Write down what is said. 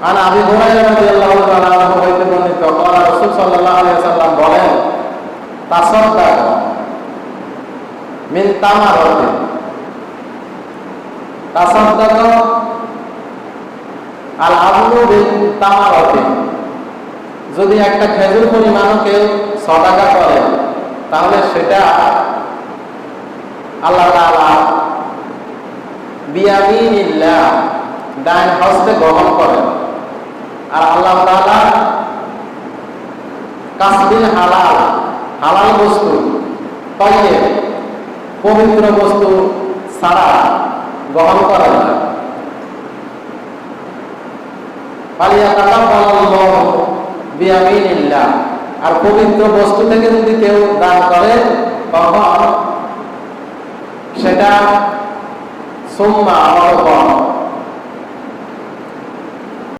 আর আবু হুরায়রা রাদিয়াল্লাহু তাআলা আনহু হইতে বর্ণিত ক্বালা রাসূল সাল্লাল্লাহু আলাইহি ওয়াসাল্লাম বলেন তাসাদদাক মিন তামারাতিন তাসাদদাক আল আবদু বিল তামারাতিন যদি একটা খেজুর পরিমাণও কেউ সাদাকা করে তাহলে সেটা আল্লাহ তাআলা বিয়ামিনিল্লাহ ডান হস্তে গ্রহণ করেন। আর আল্লাহ তাআলা কাসবিল হালাল হালাল বস্তু তাইয়্যিব পবিত্র বস্তু ছাড়া গ্রহণ করেন না। ফালিয়াতাকাব্বালাল্লাহু বিয়ামিনিল্লাহ আর পবিত্র বস্তু থেকে যদি কেউ দান করে তখন সেটা সুম্মা অর্পণ